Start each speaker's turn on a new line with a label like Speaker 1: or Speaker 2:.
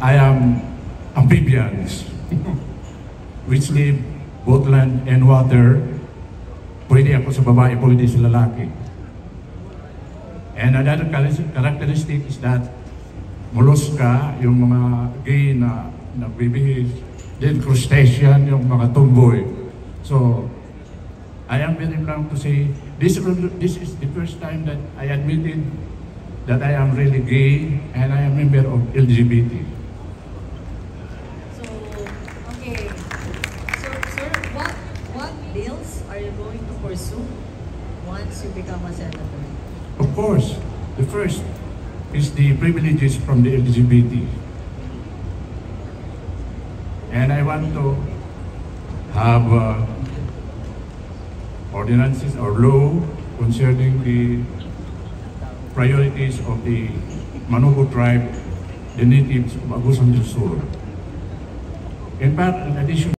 Speaker 1: I am amphibians, which live both land and water. Pwede ako sa babae, pwede sa lalaki. And another characteristic is that mollusca, yung mga gay na nagbibihis, then crustacean, yung mga tomboy. So, I am very proud to say, this is the first time that I admitted that I am really gay and I am a member of LGBT.
Speaker 2: So, okay. So, sir, what bills are you going to pursue once you become a senator?
Speaker 1: Of course, the first is the privileges from the LGBT. And I want to have ordinances or law concerning the priorities of the Manobo tribe, the natives of Agusan del Sur. In fact, in addition